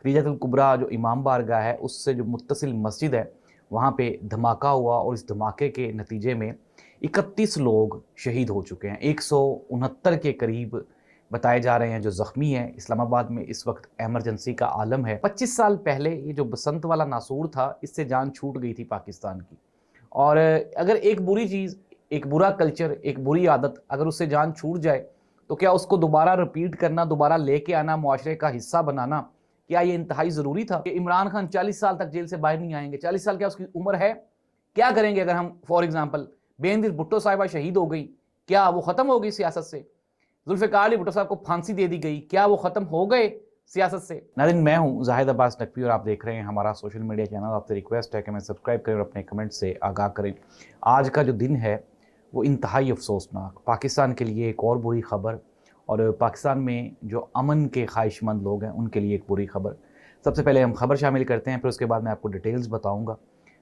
खदीजतुल कुबरा जो इमाम बारगाह है उससे जो मुत्तसिल मस्जिद है वहाँ पे धमाका हुआ और इस धमाके के नतीजे में 31 लोग शहीद हो चुके हैं। 169 के करीब बताए जा रहे हैं जो ज़ख्मी हैं। इस्लामाबाद में इस वक्त एमरजेंसी का आलम है। 25 साल पहले ये जो बसंत वाला नासूर था इससे जान छूट गई थी पाकिस्तान की। और अगर एक बुरी चीज़, एक बुरा कल्चर, एक बुरी आदत अगर उससे जान छूट जाए तो क्या उसको दोबारा रिपीट करना, दोबारा लेके आना, मुआशरे का हिस्सा बनाना, क्या ये इंतहाई ज़रूरी था? कि इमरान खान 40 साल तक जेल से बाहर नहीं आएंगे। 40 साल क्या उसकी उम्र है? क्या करेंगे अगर हम फॉर एग्जाम्पल बेनज़ीर भुट्टो साहिबा शहीद हो गई, क्या वो ख़त्म हो गई सियासत से? जुल्फ़िकार अली भुट्टो साहब को फांसी दे दी गई, क्या वो ख़त्म हो गए सियासत से? नाज़रीन, मैं हूँ जाहिद अब्बास नकवी और आप देख रहे हैं हमारा सोशल मीडिया चैनल। आपसे रिक्वेस्ट है कि मैं सब्सक्राइब करें और अपने कमेंट से आगाह करें। आज का जो दिन है वो इंतहाई अफसोसनाक, पाकिस्तान के लिए एक और बुरी ख़बर, और पाकिस्तान में जो अमन के ख्वाहिशमंद लोग हैं उनके लिए एक बुरी ख़बर। सबसे पहले हम खबर शामिल करते हैं, फिर उसके बाद मैं आपको डिटेल्स बताऊँगा।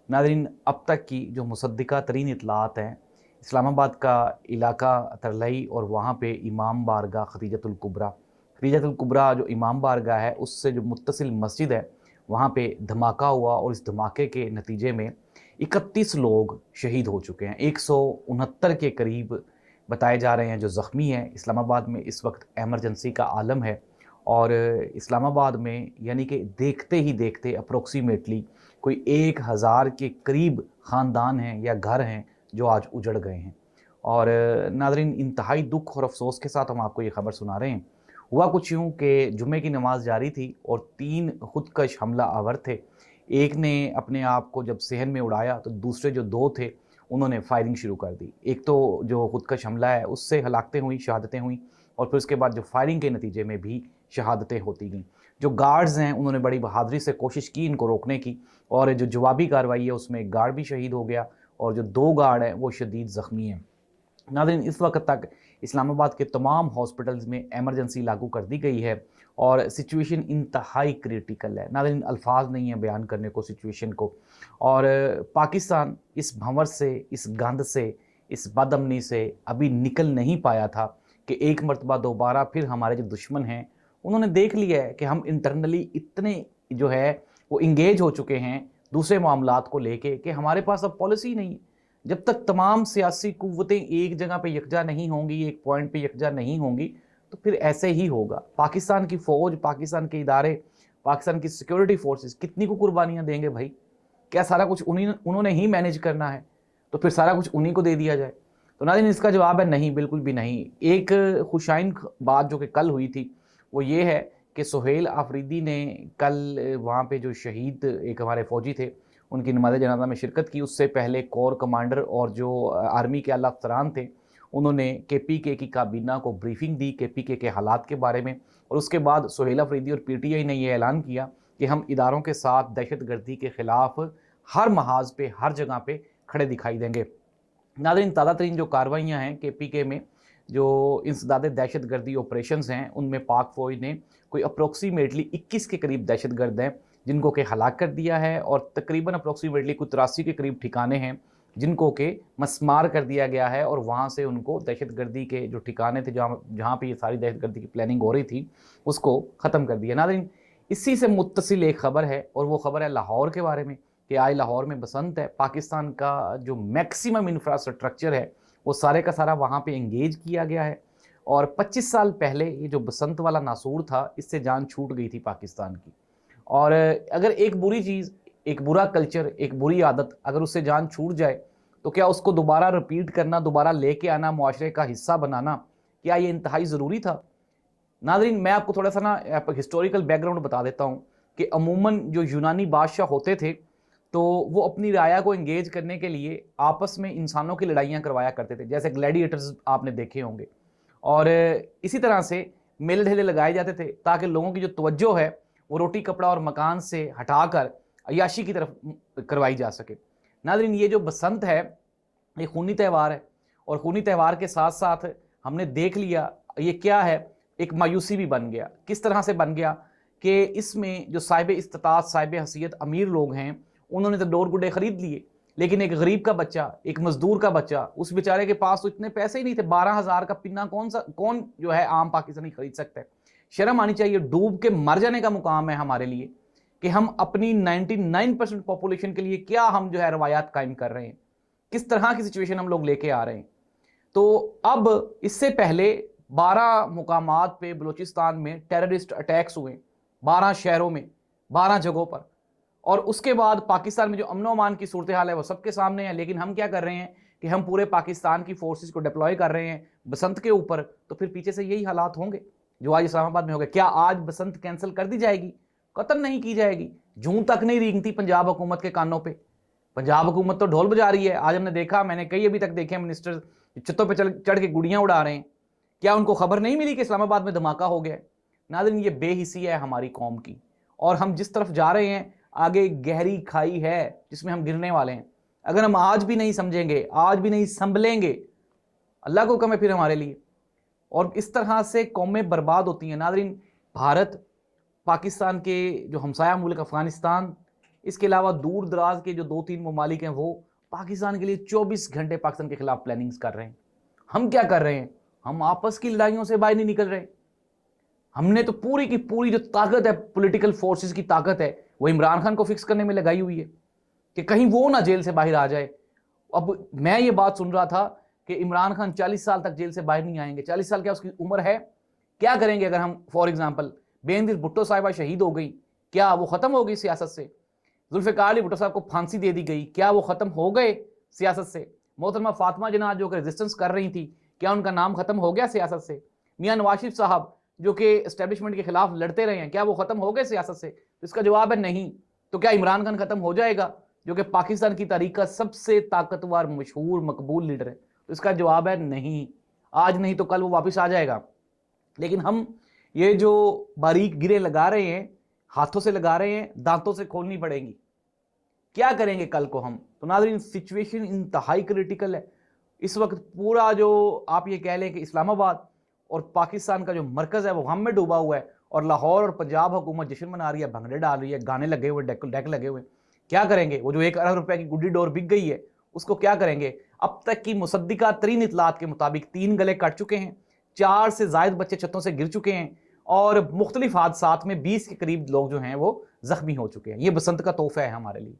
नाज़रीन, अब तक की जो मुसद्दिका तरीन इतलात हैं, इस्लामाबाद का इलाका तरलई और वहाँ पे इमाम बारगाह खदीजतुल कुबरा जो इमाम बारगाह है उससे जो मुत्तसिल मस्जिद है वहाँ पे धमाका हुआ और इस धमाके के नतीजे में 31 लोग शहीद हो चुके हैं। 169 के करीब बताए जा रहे हैं जो ज़ख्मी हैं। इस्लामाबाद में इस वक्त एमरजेंसी का आलम है और इस्लामाबाद में यानी कि देखते ही देखते अप्रोक्सीमेटली कोई 1000 के करीब ख़ानदान हैं या घर हैं जो आज उजड़ गए हैं। और नाज़रीन, इंतहाई दुख और अफसोस के साथ हम आपको ये ख़बर सुना रहे हैं। हुआ कुछ यूँ कि जुमे की नमाज जारी थी और 3 खुदकश हमला आवर थे। एक ने अपने आप को जब सहन में उड़ाया तो दूसरे जो 2 थे उन्होंने फायरिंग शुरू कर दी। एक तो जो खुदकश हमला है उससे हलाकतें हुई, शहादतें हुई, और फिर उसके बाद जो फायरिंग के नतीजे में भी शहादतें होती गईं। जो गार्ड्स हैं उन्होंने बड़ी बहादुरी से कोशिश की इनको रोकने की, और जो जवाबी कार्रवाई है उसमें एक गार्ड भी शहीद हो गया और जो 2 गार्ड हैं वो शदीद ज़ख्मी हैं। नाज़रीन, इस वक्त तक इस्लामाबाद के तमाम हॉस्पिटल्स में एमरजेंसी लागू कर दी गई है और सिचुएशन इंतहाई क्रिटिकल है। नाज़रीन, अल्फाज नहीं है बयान करने को सिचुएशन को। और पाकिस्तान इस भंवर से, इस गंद से, इस बदअमनी से अभी निकल नहीं पाया था कि एक मरतबा दोबारा फिर हमारे जो दुश्मन हैं उन्होंने देख लिया है कि हम इंटरनली इतने जो है वो इंगेज हो चुके हैं दूसरे मामलात को लेके कि हमारे पास अब पॉलिसी नहीं है। जब तक तमाम सियासी कुव्वतें एक जगह पे यकजा नहीं होंगी, एक पॉइंट पे यकजा नहीं होंगी, तो फिर ऐसे ही होगा। पाकिस्तान की फ़ौज, पाकिस्तान के इदारे, पाकिस्तान की सिक्योरिटी फोर्सेस कितनी को कुर्बानियाँ देंगे भाई? क्या सारा कुछ उन्होंने ही मैनेज करना है? तो फिर सारा कुछ उन्हीं को दे दिया जाए? तो नाज़रीन, इसका जवाब है नहीं, बिल्कुल भी नहीं। एक खुशाइन बात जो कि कल हुई थी वो ये है कि सुहेल आफरीदी ने कल वहाँ पे जो शहीद एक हमारे फ़ौजी थे उनकी नमाज़ जनाज़ा में शिरकत की। उससे पहले कोर कमांडर और जो आर्मी के आला अफसरान थे उन्होंने KPK की काबीना को ब्रीफिंग दी KPK के हालात के बारे में, और उसके बाद सुहेल आफरीदी और PTI ने यह ऐलान किया कि हम इदारों के साथ दहशतगर्दी के ख़िलाफ़ हर महाज पे, हर जगह पे खड़े दिखाई देंगे। नाज़रीन, ताज़ा तरीन जो कार्रवाइयाँ हैं KPK में, जो इंसदाद दहशतगर्दी ऑपरेशंस हैं, उनमें पाक फ़ौज ने कोई अप्रोक्सीमेटली 21 के करीब दहशतगर्द हैं जिनको के हलाक कर दिया है, और तकरीबन अप्रोक्सीमेटली कुछ 83 के करीब ठिकाने हैं जिनको के मस्मार कर दिया गया है, और वहाँ से उनको दहशतगर्दी के जो ठिकाने थे जहाँ पे ये सारी दहशतगर्दी की प्लानिंग हो रही थी उसको ख़त्म कर दिया। नाज़रीन, इसी से मुत्तसिल एक ख़बर है और वो ख़बर है लाहौर के बारे में कि आज लाहौर में बसंत है। पाकिस्तान का जो मैक्सिमम इंफ्रास्ट्रक्चर है वो सारे का सारा वहाँ पे इंगेज किया गया है, और 25 साल पहले ये जो बसंत वाला नासूर था इससे जान छूट गई थी पाकिस्तान की। और अगर एक बुरी चीज़, एक बुरा कल्चर, एक बुरी आदत अगर उससे जान छूट जाए तो क्या उसको दोबारा रिपीट करना, दोबारा लेके आना, मुआशरे का हिस्सा बनाना, क्या ये इंतहाई ज़रूरी था? नाज़रीन, मैं आपको थोड़ा सा ना हिस्टोरिकल बैकग्राउंड बता देता हूँ कि अमूमन जो यूनानी बादशाह होते थे तो वो अपनी राया को इंगेज करने के लिए आपस में इंसानों की लड़ाइयाँ करवाया करते थे, जैसे ग्लैडिएटर्स आपने देखे होंगे। और इसी तरह से मेले ढेले लगाए जाते थे ताकि लोगों की जो तवज्जो है वो रोटी कपड़ा और मकान से हटाकर अय्याशी की तरफ करवाई जा सके। नाज़रीन, ये जो बसंत है ये खूनी त्यौहार है, और खूनी त्यौहार के साथ साथ हमने देख लिया ये क्या है, एक मायूसी भी बन गया। किस तरह से बन गया कि इसमें जो साहिब इस्तात, साहिब हसीयत अमीर लोग हैं उन्होंने तो डोर गुड्डे खरीद लिए, लेकिन एक गरीब का बच्चा, एक मजदूर का बच्चा, उस बेचारे के पास तो इतने पैसे ही नहीं थे। 12,000 का पिन्ना कौन जो है आम पाकिस्तानी खरीद सकता है। शर्म आनी चाहिए। डूब के मर जाने का मुकाम है हमारे लिए कि हम अपनी 99% पॉपुलेशन के लिए क्या हम जो है रवायात कायम कर रहे हैं, किस तरह की सिचुएशन हम लोग लेके आ रहे हैं। तो अब इससे पहले 12 मुकामात पे बलूचिस्तान में टेररिस्ट अटैक्स हुए, 12 शहरों में, 12 जगहों पर, और उसके बाद पाकिस्तान में जो अमन अमान की सूरत हाल है वो सबके सामने है। लेकिन हम क्या कर रहे हैं कि हम पूरे पाकिस्तान की फोर्सेस को डिप्लॉय कर रहे हैं बसंत के ऊपर, तो फिर पीछे से यही हालात होंगे जो आज इस्लामाबाद में हो गए। क्या आज बसंत कैंसिल कर दी जाएगी? कतई नहीं की जाएगी। जूं तक नहीं रेंगती पंजाब हुकूमत के कानों पे। पंजाब हुकूमत तो ढोल बजा रही है। आज हमने देखा, मैंने कई अभी तक देखे मिनिस्टर छतों पे चढ़ के गुड़ियां उड़ा रहे हैं। क्या उनको खबर नहीं मिली कि इस्लामाबाद में धमाका हो गया? नाज़रीन, ये बेहिसी है हमारी कौम की, और हम जिस तरफ जा रहे हैं आगे गहरी खाई है जिसमें हम गिरने वाले हैं। अगर हम आज भी नहीं समझेंगे, आज भी नहीं संभलेंगे, अल्लाह को कम है फिर हमारे लिए। और इस तरह से कौमें बर्बाद होती हैं। नाज़रीन, भारत, पाकिस्तान के जो हमसाया मुल्क अफगानिस्तान, इसके अलावा दूर दराज के जो 2-3 ममालिक हैं, वो पाकिस्तान के लिए 24 घंटे पाकिस्तान के खिलाफ प्लानिंग्स कर रहे हैं। हम क्या कर रहे हैं? हम आपस की लड़ाइयों से बाहर नहीं निकल रहे। हमने तो पूरी की पूरी जो ताकत है, पॉलिटिकल फोर्सेस की ताकत है, वो इमरान खान को फिक्स करने में लगाई हुई है कि कहीं वो ना जेल से बाहर आ जाए। अब मैं ये बात सुन रहा था कि इमरान खान 40 साल तक जेल से बाहर नहीं आएंगे। 40 साल क्या उसकी उम्र है? क्या करेंगे अगर हम, फॉर एग्जाम्पल, बेनजीर भुट्टो साहिबा शहीद हो गई, क्या वो खत्म हो गई सियासत से? जुल्फ़िकार अली भुट्टो साहब को फांसी दे दी गई, क्या वो खत्म हो गए सियासत से? मोहतरमा फातिमा जिन्ना जो कि रेजिस्टेंस कर रही थी, क्या उनका नाम खत्म हो गया सियासत से? मियां नवाज शरीफ साहब जो कि एस्टेब्लिशमेंट के खिलाफ लड़ते रहे हैं, क्या वो खत्म हो गए सियासत से? तो इसका जवाब है नहीं। तो क्या इमरान खान खत्म हो जाएगा जो कि पाकिस्तान की तारीख का सबसे ताकतवर, मशहूर, मकबूल लीडर है? तो इसका जवाब है नहीं। आज नहीं तो कल वो वापस आ जाएगा। लेकिन हम ये जो बारीक गिरे लगा रहे हैं, हाथों से लगा रहे हैं, दांतों से खोलनी पड़ेंगी। क्या करेंगे कल को हम? तो नाज़रीन, सिचुएशन इंतहाई क्रिटिकल है इस वक्त। पूरा जो आप ये कह लें कि इस्लामाबाद और पाकिस्तान का जो मरकज़ है वो गम में डूबा हुआ है, और लाहौर और पंजाब हुकूमत जश्न मना रही है, भंगड़े डाल रही है, गाने लगे हुए, डेक लगे हुए। क्या करेंगे? वो जो 1 अरब रुपए की गुड्डी डोर बिक गई है, उसको क्या करेंगे? अब तक की मुसद्दिका तरीन इतलात के मुताबिक 3 गले कट चुके हैं, 4 से ज़ायद बच्चे छतों से गिर चुके हैं, और मुख्तलिफ हादसात में 20 के करीब लोग जो हैं वो जख्मी हो चुके हैं। ये बसंत का तोहफा है हमारे लिए।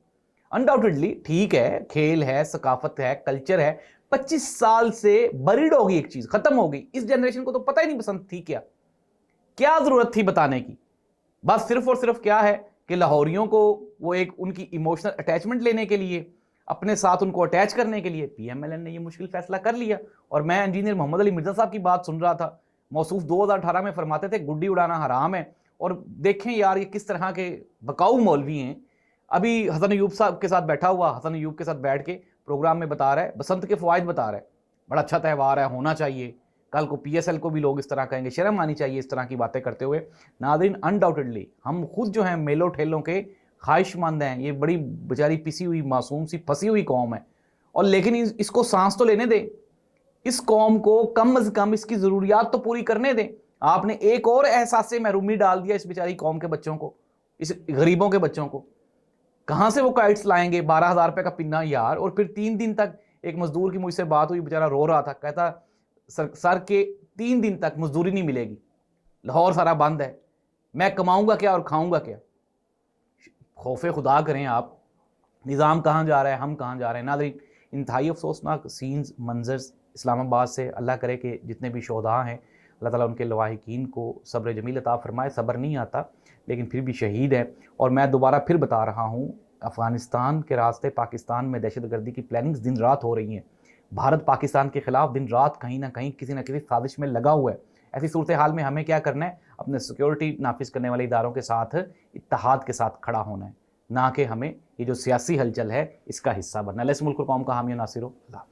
अनडाउटेडली ठीक है, खेल है, सकाफत है, कल्चर है। 25 साल से बरीड होगी एक चीज, खत्म हो गई। इस जनरेशन को तो पता ही नहीं बसंत थी क्या, क्या जरूरत थी बताने की। बस सिर्फ और सिर्फ क्या है कि लाहौरियों को वो एक उनकी इमोशनल अटैचमेंट लेने के लिए, अपने साथ उनको अटैच करने के लिए पीएमएलएन ने ये मुश्किल फैसला कर लिया। और मैं इंजीनियर मोहम्मद अली मिर्जा साहब की बात सुन रहा था, मौसूफ 2018 में फरमाते थे गुड्डी उड़ाना हराम है। और देखें यार ये किस तरह के बकाऊ मौलवी हैं। अभी हसन अयूब साहब के साथ बैठा हुआ, हसन अयूब के साथ बैठ के प्रोग्राम में बता रहा है, बसंत के फवाइद बता रहा है, बड़ा अच्छा त्यौहार है, होना चाहिए। कल को पीएसएल को भी लोग इस तरह कहेंगे, शर्म आनी चाहिए इस तरह की बातें करते हुए। नाज़रीन, अनडाउटेडली हम खुद जो हैं मेलों ठेलों के ख्वाहिशमंद हैं। ये बड़ी बेचारी पिसी हुई, मासूम सी, फंसी हुई कौम है, और लेकिन इसको सांस तो लेने दें। इस कौम को कम अज कम इसकी ज़रूरियात तो पूरी करने दें। आपने एक और एहसास महरूमी डाल दिया इस बेचारी कौम के बच्चों को, इस गरीबों के बच्चों को। कहाँ से वो काइट्स लाएंगे? 12,000 रुपये का पिन्ना यार। और फिर 3 दिन तक एक मजदूर की मुझसे बात हुई, बेचारा रो रहा था, कहता सर के 3 दिन तक मजदूरी नहीं मिलेगी, लाहौर सारा बंद है, मैं कमाऊंगा क्या और खाऊंगा क्या? खौफे खुदा करें आप, निज़ाम कहाँ जा रहा है, हम कहाँ जा रहे हैं। नाज़रीन, इंतहाई अफसोसनाक सीन्स, मंजर्स इस्लामाबाद से। अल्लाह करे कि जितने भी शोहदा हैं, अल्लाह ताला उनके लवाहिकीन को सब्र जमील अता फरमाए। सब्र नहीं आता लेकिन फिर भी शहीद है। और मैं दोबारा फिर बता रहा हूँ, अफ़गानिस्तान के रास्ते पाकिस्तान में दहशतगर्दी की प्लानिंग्स दिन रात हो रही हैं। भारत पाकिस्तान के खिलाफ दिन रात कहीं ना कहीं किसी न किसी साजिश में लगा हुआ है। ऐसी सूरत हाल में हमें क्या करना है? अपने सिक्योरिटी नाफिज करने वाले इदारों के साथ इत्तेहाद के साथ खड़ा होना है, ना कि हमें ये जो सियासी हलचल है इसका हिस्सा बनना है। इस मुल्क और कौम का हामी नासिर हो।